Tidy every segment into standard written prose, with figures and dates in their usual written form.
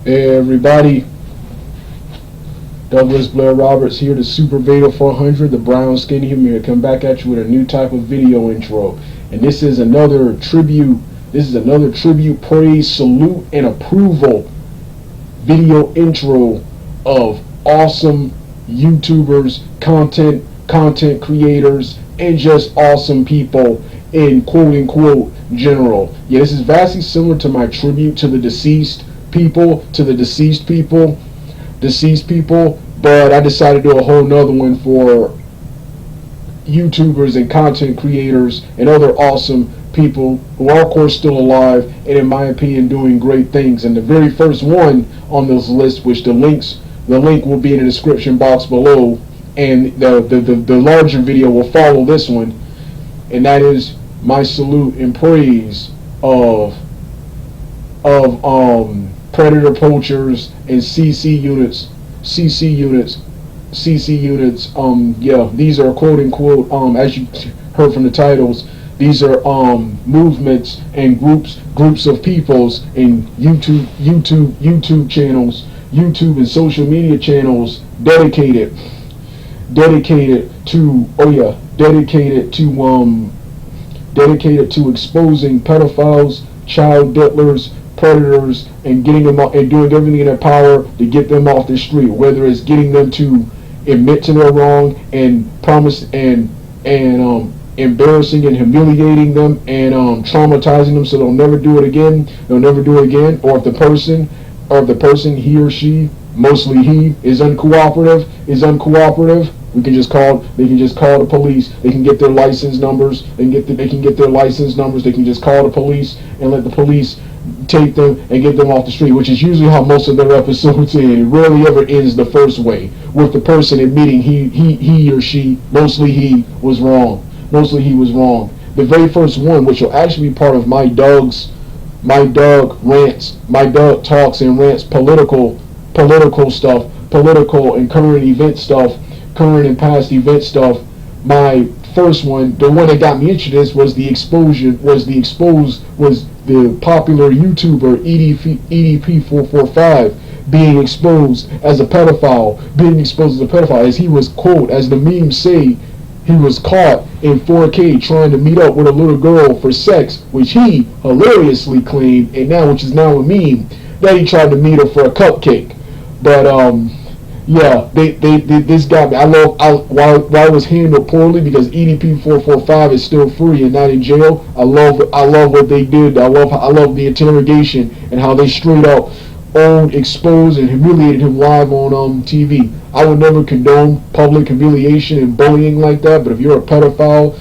Hey everybody, Douglas Blair Roberts here, the Super Beta 400, the brown skin humor. Come back at you with a new type of video intro, and this is another tribute. Praise, salute, and approval video intro of awesome YouTubers, content creators, and just awesome people in quote unquote general. Yeah, this is vastly similar to my tribute to the deceased people, but I decided to do a whole nother one for YouTubers and content creators and other awesome people who are of course still alive and in my opinion doing great things. And the very first one on this list, which the link will be in the description box below, and the larger video will follow this one, and that is my salute and praise of predator poachers and CC units. Yeah, these are quote unquote, as you heard from the titles, these are movements and groups of peoples in YouTube channels, YouTube and social media channels dedicated to exposing pedophiles, child diddlers, predators, and getting them out and doing everything in their power to get them off the street, whether it's getting them to admit to their wrong and promise and embarrassing and humiliating them and traumatizing them so they'll never do it again, or if the person, he or she, mostly he, is uncooperative, they can just call the police. They can get their license numbers. They can just call the police and let the police take them and get them off the street, which is usually how most of their episodes end. It rarely ever ends the first way, with the person admitting he or she, mostly he was wrong. The very first one, which will actually be part of my Doug talks and rants, political stuff, political and current event stuff, current and past event stuff. My first one, the one that got me into this, was the popular YouTuber EDP445 being exposed as a pedophile, as he was, quote, as the memes say, he was caught in 4K trying to meet up with a little girl for sex, which he hilariously claimed, which is now a meme, that he tried to meet her for a cupcake. But yeah, this got me. While it was handled poorly, because EDP445 is still free and not in jail, I love what they did. I love the interrogation and how they straight up owned, exposed, and humiliated him live on TV. I would never condone public humiliation and bullying like that, but if you're a pedophile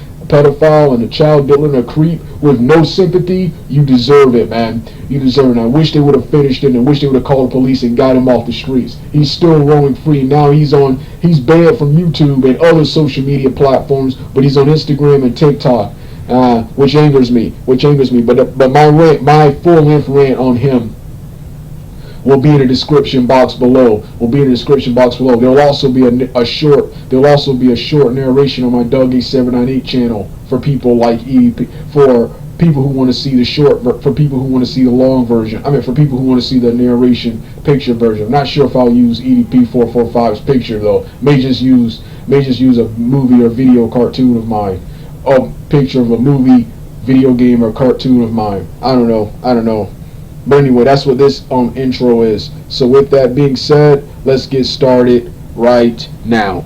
and a child diddler and a creep with no sympathy, you deserve it, man. You deserve it. I wish they would have finished it, and wish they would have called the police and got him off the streets. He's still roaming free. Now he's banned from YouTube and other social media platforms, but he's on Instagram and TikTok, which angers me. But my full-length rant on him will be in the description box below. There will also be a short narration on my Doug A798 channel for people like for people who want to see the for people who want to see the long version. For people who want to see the narration picture version. I'm not sure if I'll use EDP445's picture though. May just use a movie or video cartoon of mine. A picture of a movie, video game, or cartoon of mine. I don't know. But anyway, that's what this intro is. So with that being said, let's get started right now.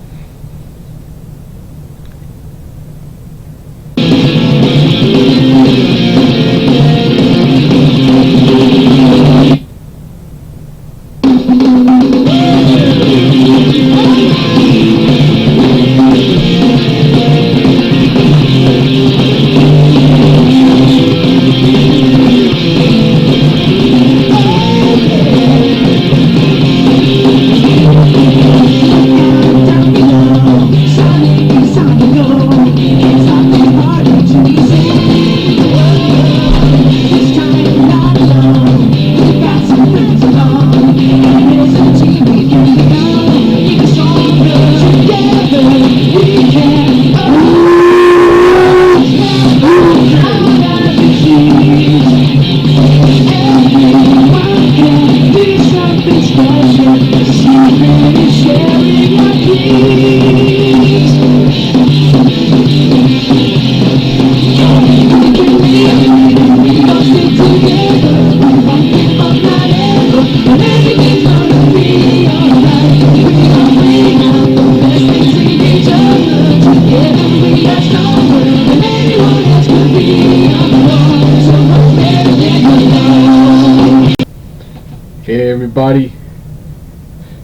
Hey everybody,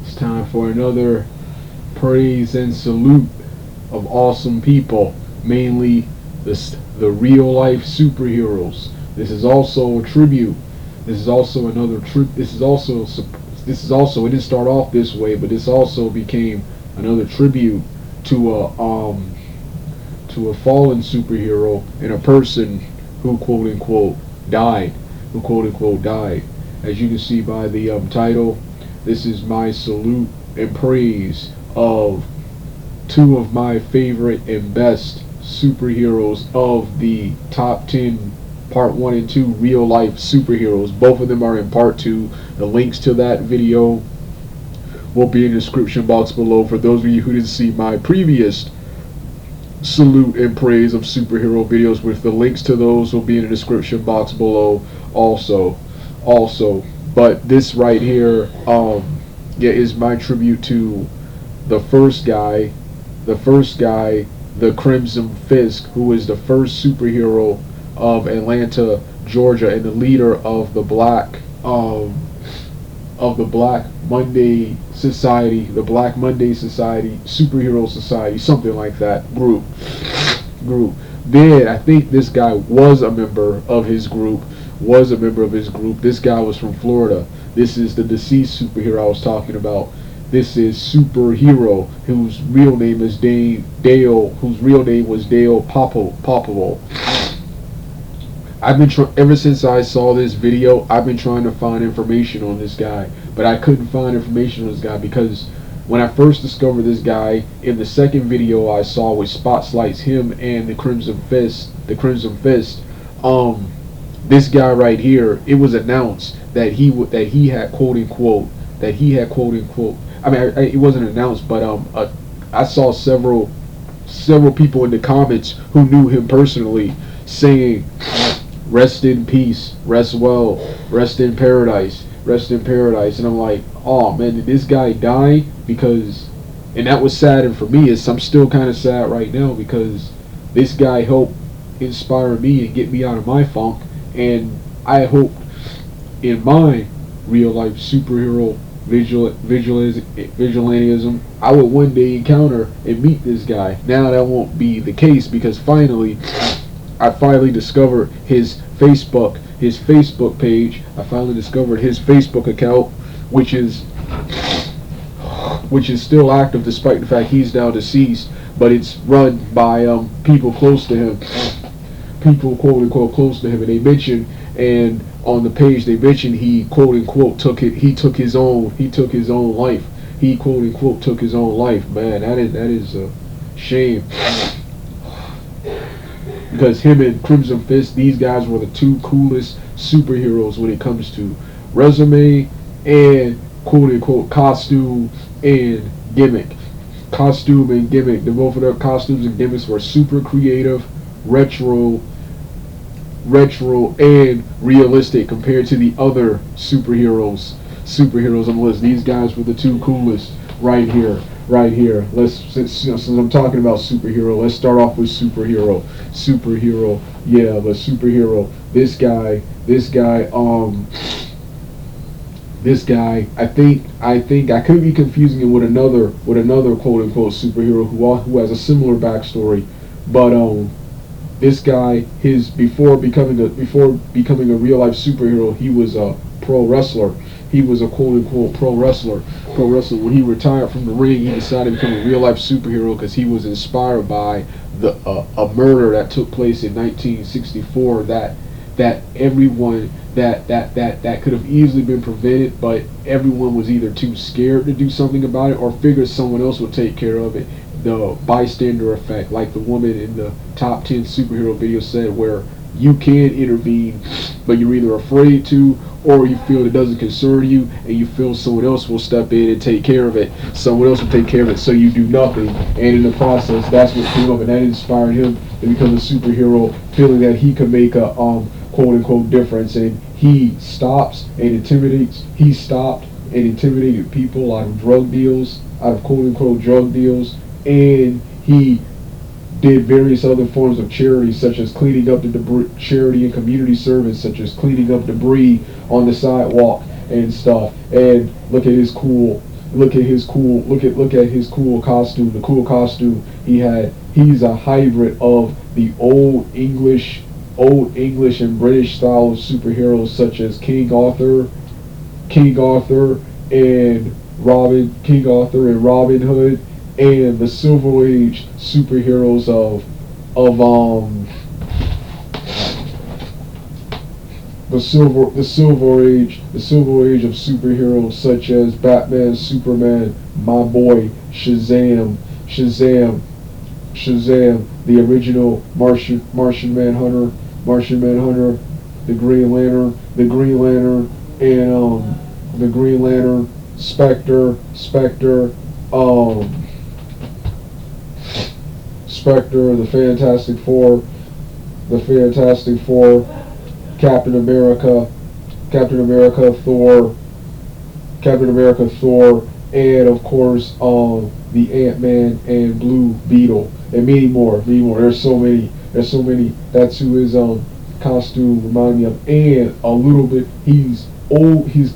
it's time for another praise and salute of awesome people, mainly the real life superheroes. This is also a tribute. This is also another This is also it didn't start off this way, but this also became another tribute to a fallen superhero and a person who quote unquote died. As you can see by the title, this is my salute and praise of two of my favorite and best superheroes of the top 10 part 1 and 2 real life superheroes. Both of them are in part 2. The links to that video will be in the description box below. For those of you who didn't see my previous salute and praise of superhero videos, with the links to those will be in the description box below also. But this right here is my tribute to the first guy, the Crimson Fist, who is the first superhero of Atlanta, Georgia, and the leader of the Black Monday Society, Superhero Society, something like that group. Then I think this guy was a member of his group. This guy was from Florida. This is the deceased superhero I was talking about. This is Superhero, whose real name is Dale, whose real name was Dale Pople. I've been ever since I saw this video, I've been trying to find information on this guy, but I couldn't find information on this guy because when I first discovered this guy, in the second video I saw which spotlights him and the Crimson Fist, this guy right here, it was announced that he had quote unquote. I mean, it wasn't announced, but I saw several people in the comments who knew him personally saying, "Rest in peace, rest well, rest in paradise." And I'm like, oh man, did this guy die? And that was sad, for me, I'm still kind of sad right now because this guy helped inspire me and get me out of my funk, and I hoped in my real life superhero vigilantism I would one day encounter and meet this guy. Now that won't be the case because I finally discovered his Facebook page. I finally discovered his Facebook account, which is still active despite the fact he's now deceased, but it's run by people close to him. People quote unquote close to him, and they mentioned, and on the page they mentioned he quote unquote took his own life. He quote unquote took his own life. Man, that is a shame. Because him and Crimson Fist, these guys were the two coolest superheroes when it comes to resume and quote unquote costume and gimmick. The both of their costumes and gimmicks were super creative, retro and realistic compared to the other superheroes on the list. These guys were the two coolest right here. Since I'm talking about superhero, let's start off with superhero. This guy, I think I could be confusing him with another quote unquote superhero who has a similar backstory, but this guy, before becoming a real life superhero, he was a pro wrestler. He was a quote unquote pro wrestler. When he retired from the ring, he decided to become a real life superhero because he was inspired by a murder that took place in 1964 that everyone that could have easily been prevented, but everyone was either too scared to do something about it or figured someone else would take care of it. The bystander effect, like the woman in the top 10 superhero video said, where you can intervene, but you're either afraid to, or you feel it doesn't concern you, and you feel someone else will step in and take care of it. So you do nothing, and in the process, that's what came up, and that inspired him to become a superhero, feeling that he could make a quote unquote difference. And he stopped and intimidated people out of quote unquote drug deals, and he did various other forms of charity, such as cleaning up the debris, charity and community service, such as cleaning up debris on the sidewalk, and stuff. And look at his cool, look at his cool costume. The cool costume he had. He's a hybrid of the old English and British style of superheroes such as King Arthur and King Arthur and Robin Hood, and the Silver Age superheroes of the Silver Age of superheroes such as Batman, Superman, my boy Shazam, the original Martian Manhunter, the Green Lantern, and the Green Lantern, um, Spectre, the Fantastic Four, Captain America, Captain America, Thor, and of course, the Ant-Man and Blue Beetle, and many more, many more. There's so many. That's who his costume reminded me of, and a little bit. He's old. His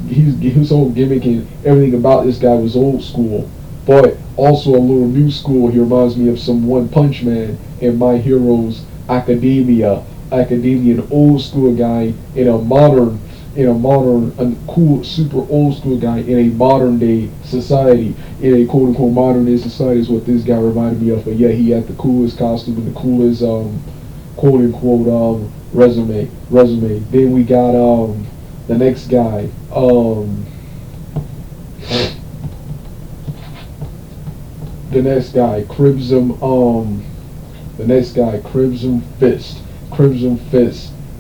whole gimmick and everything about this guy was old school, but also a little new school. He reminds me of some One Punch Man and My Heroes Academia. An old school guy in a modern, a cool, super old school guy in a modern day society. In a quote unquote modern day society is what this guy reminded me of. But yeah, he had the coolest costume and the coolest quote unquote resume. Then we got the next guy. The next guy, Crimson Fist.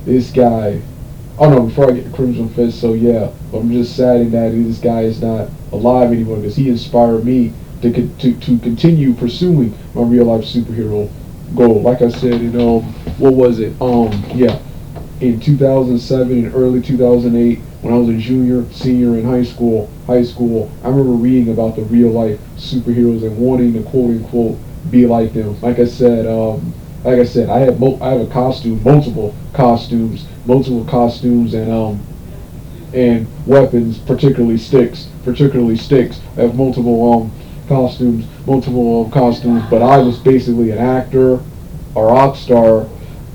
This guy. Oh no! Before I get to Crimson Fist, so yeah, I'm just saddened that this guy is not alive anymore because he inspired me to continue pursuing my real life superhero goal. Like I said, what was it? Yeah, in 2007 and early 2008, when I was a senior in high school, I remember reading about the real life superheroes and wanting to quote unquote be like them. Like I said, I have a costume, multiple costumes, and weapons, particularly sticks. I have multiple costumes, but I was basically an actor, a rock star,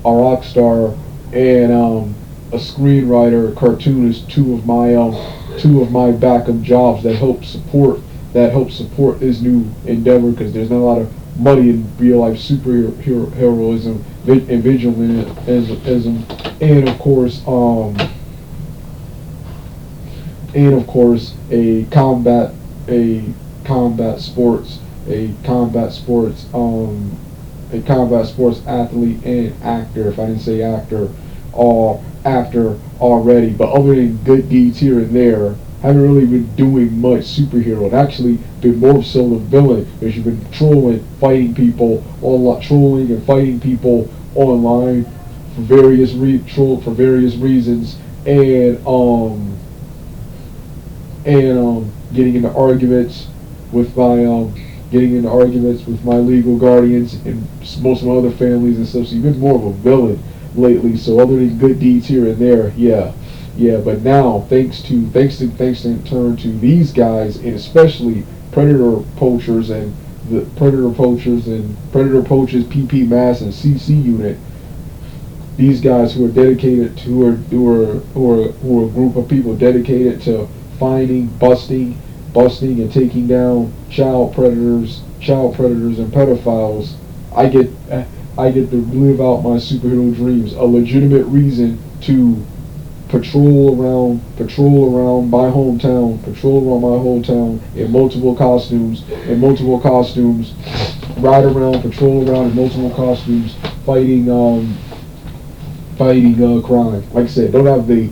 and a screenwriter, a cartoonist. Two of my backup jobs that help support this new endeavor, because there's not a lot of money in real life superheroism and vigilantism, and of course a combat sports athlete and actor. If I didn't say actor already, but other than good deeds here and there, haven't really been doing much superhero. I've actually been more so the villain, because you've been trolling and fighting people online for various reasons, and getting into arguments with my legal guardians and most of my other families and stuff. So you've been more of a villain lately. So other than good deeds here and there, yeah. But now, thanks in turn to these guys, and especially Predator Poachers PP Mass and CC Unit, these guys who are dedicated who are a group of people dedicated to finding, busting, and taking down child predators and pedophiles. I get to live out my superhero dreams. A legitimate reason to patrol around my hometown in multiple costumes, patrol around in multiple costumes, fighting crime. Like I said, don't have the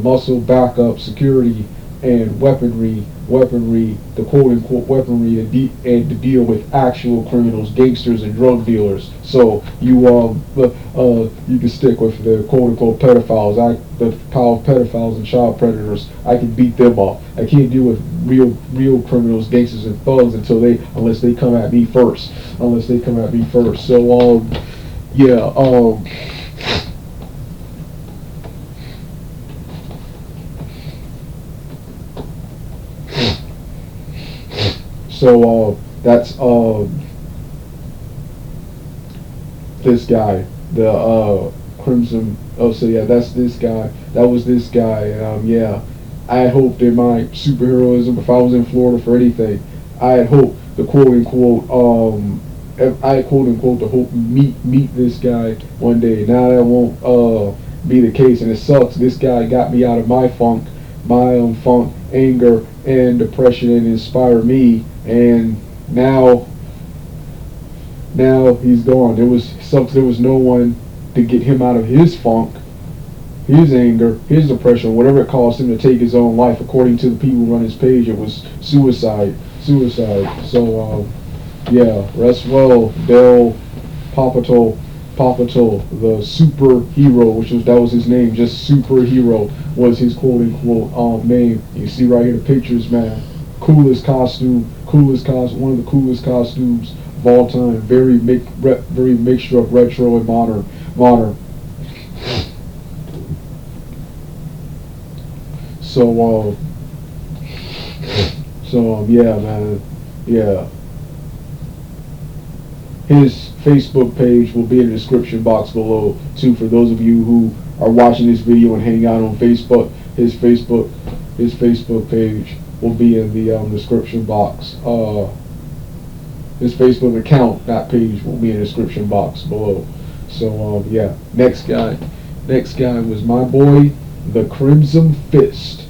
muscle, backup, security, and weaponry, the quote unquote weaponry, and to deal with actual criminals, gangsters, and drug dealers. So you can stick with the quote unquote pedophiles. The power of pedophiles and child predators. I can beat them up. I can't deal with real criminals, gangsters, and thugs unless they come at me first. So So that's this guy, the Crimson. Oh, so yeah, that's this guy. That was this guy. Yeah, I had hoped in my superheroism, if I was in Florida for anything, I had hoped the quote unquote I had quote unquote to hope meet this guy one day. Now that won't be the case, and it sucks. This guy got me out of my funk, anger, and depression, and inspired me. And now he's gone. There was no one to get him out of his funk, his anger, his depression, whatever it caused him to take his own life. According to the people who run his page, it was suicide. So yeah, rest well, Dale Pople, the superhero, that was his name. Just superhero was his quote unquote name. You see right here the pictures, man. Coolest costume, one of the coolest costumes of all time. Very mixture of retro and modern. Yeah, man, yeah. His Facebook page will be in the description box below too. For those of you who are watching this video and hang out on Facebook, his Facebook page will be in the description box. His Facebook account, not page, will be in the description box below. So yeah, next guy was my boy, the Crimson Fist.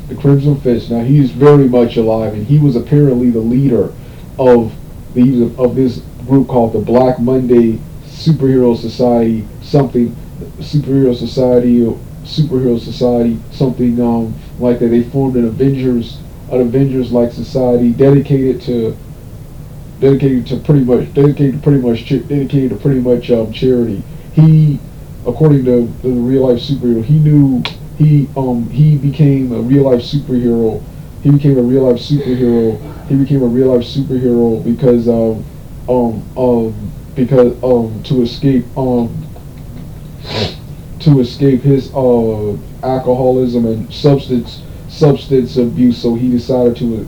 The Crimson Fist. Now he's very much alive, and he was apparently the leader of this group called the Black Monday Superhero Society, something like that. They formed an Avengers like society dedicated to pretty much charity. He, according to the real life superhero, he became a real life superhero. He became a real life superhero because to escape his alcoholism and substance abuse. So he decided to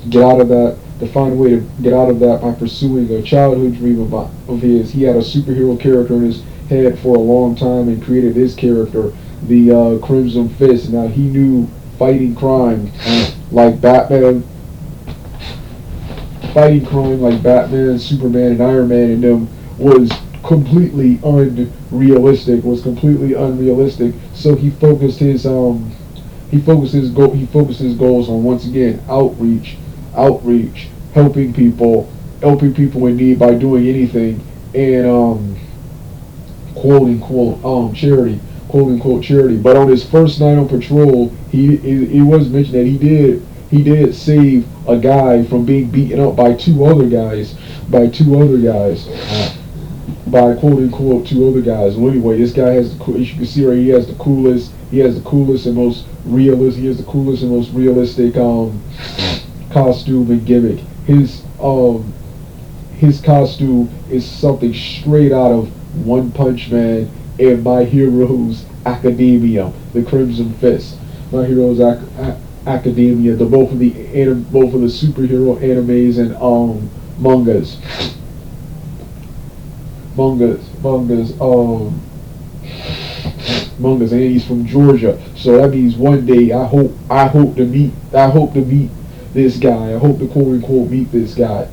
get out of that, to find a way to get out of that by pursuing a childhood dream of his. He had a superhero character in his head for a long time and created this character, the Crimson Fist. Now he knew fighting crime like Batman, Superman, and Iron Man, and them was completely unrealistic. So he focused his goals on, once again, outreach, helping people in need by doing anything, and quote unquote charity. But on his first night on patrol, he was mentioned that he did save a guy from being beaten up by two other guys. By quote unquote two other guys. Well, anyway, this guy has as you can see right, he has the coolest and most realistic costume and gimmick. His costume is something straight out of One Punch Man and My Heroes Academia, the Crimson Fist. My Heroes Academia, both of the superhero animes and mangas, and he's from Georgia. So that means one day I hope to meet this guy. I hope to quote unquote meet this guy.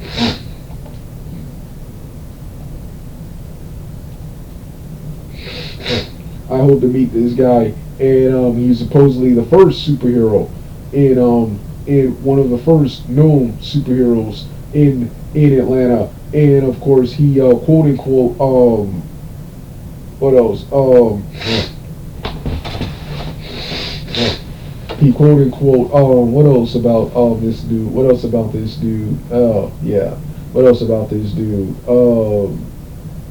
I hope to meet this guy, and he's supposedly the first superhero in one of the first known superheroes in Atlanta, and of course he quote unquote what else he quote unquote what else about this dude?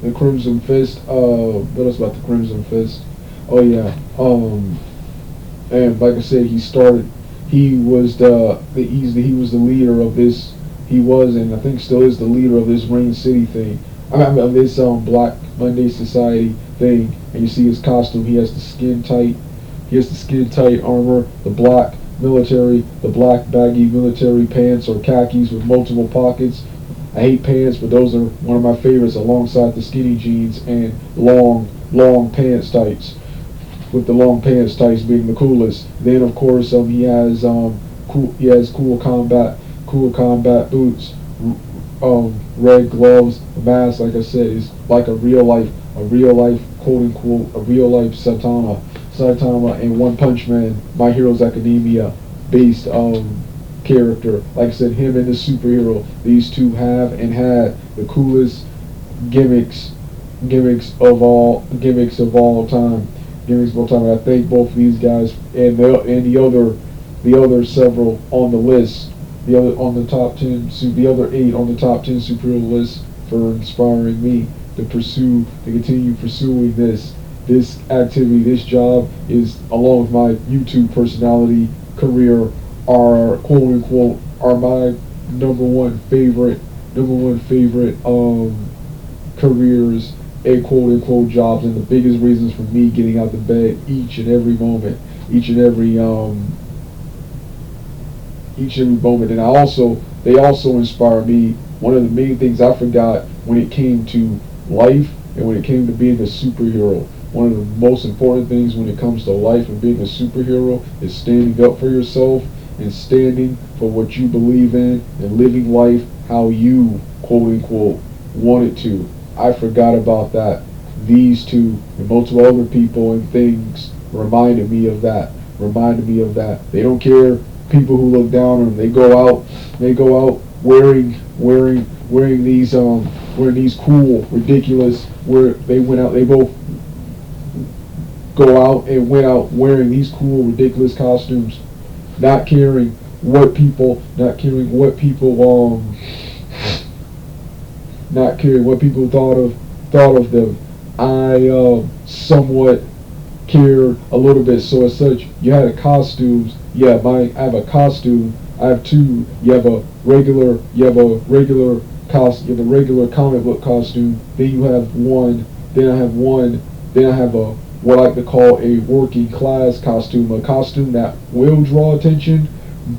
The Crimson Fist. What else about the Crimson Fist? Oh yeah. And like I said, he was the leader of this. He was, and I think still is, the leader of this Rain City thing. Of this Black Monday Society thing. And you see his costume. He has the skin tight armor, the the black baggy military pants or khakis with multiple pockets. I hate pants, but those are one of my favorites alongside the skinny jeans and long pants tights, with the long pants tights being the coolest. Then of course he has cool combat boots, red gloves, a mask. Like I said, is like a real life quote unquote a real life Saitama and One Punch Man, My Heroes Academia based character. Like I said, him and the superhero. These two have and had the coolest gimmicks gimmicks of all time. And I thank both of these guys and the other several on the list, the other on the top 10, the other 8 on the top 10 superhero list for inspiring me to continue pursuing this activity. This job is, along with my YouTube personality career, are quote unquote are my number one favorite careers and quote unquote jobs, and the biggest reasons for me getting out of bed each and every moment. And they also inspire me. One of the main things I forgot when it came to life and when it came to being a superhero, one of the most important things when it comes to life and being a superhero is standing up for yourself and standing for what you believe in and living life how you quote unquote want it to. I forgot about that. These two and multiple other people and things reminded me of that. They don't care. People who look down on them, they go out wearing these cool, ridiculous, they both go out and went out wearing these cool, ridiculous costumes, not caring what people thought of them. I somewhat care a little bit. So as such, you had a costumes. Yeah, I have a costume. I have two. You have a regular comic book costume. Then I have a what I like to call a working class costume, a costume that will draw attention,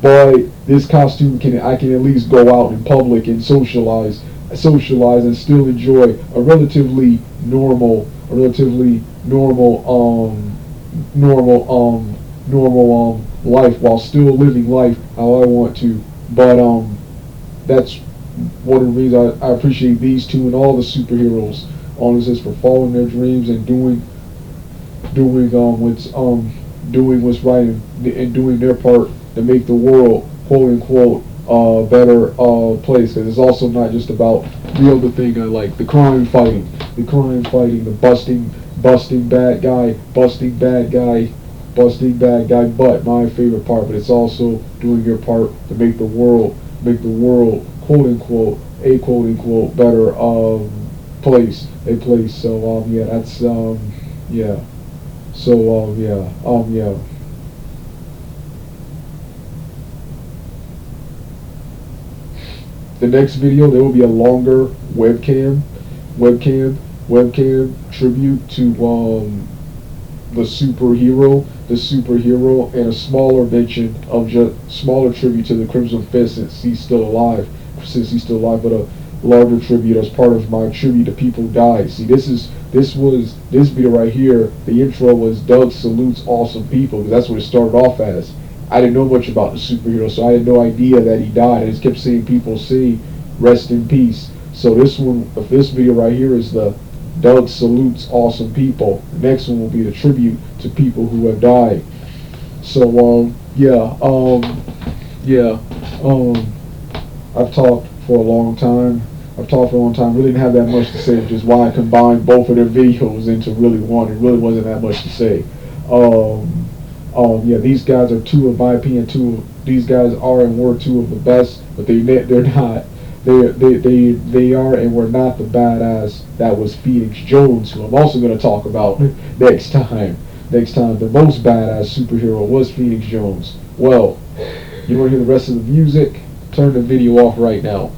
but this costume I can at least go out in public and socialize and still enjoy a relatively normal life while still living life how I want to. But that's one of the reasons I appreciate these two and all the superheroes on this, is for following their dreams and doing what's right and doing their part to make the world quote unquote better place. Because it's also not just about the other thing I like, the crime fighting, the busting bad guy, but my favorite part. But it's also doing your part to make the world quote unquote better place. So yeah, that's yeah. So yeah. The next video, there will be a longer webcam tribute to the superhero, and a smaller mention of smaller tribute to the Crimson Fist since he's still alive, but a larger tribute as part of my tribute to people who died. See, this video right here, the intro was Doug Salutes Awesome People, because that's what it started off as. I didn't know much about the superhero, so I had no idea that he died. I just kept seeing people say, "Rest in peace." So this video right here is the Doug Salutes Awesome People. The next one will be the tribute to people who have died. So I've talked for a long time. Really didn't have that much to say, which is why I combined both of their videos into really one. It really wasn't that much to say. These guys are my opinion, these guys are and were two of the best, but they're not. They are and were not the badass that was Phoenix Jones, who I'm also going to talk about next time. The most badass superhero was Phoenix Jones. Well, you want to hear the rest of the music? Turn the video off right now.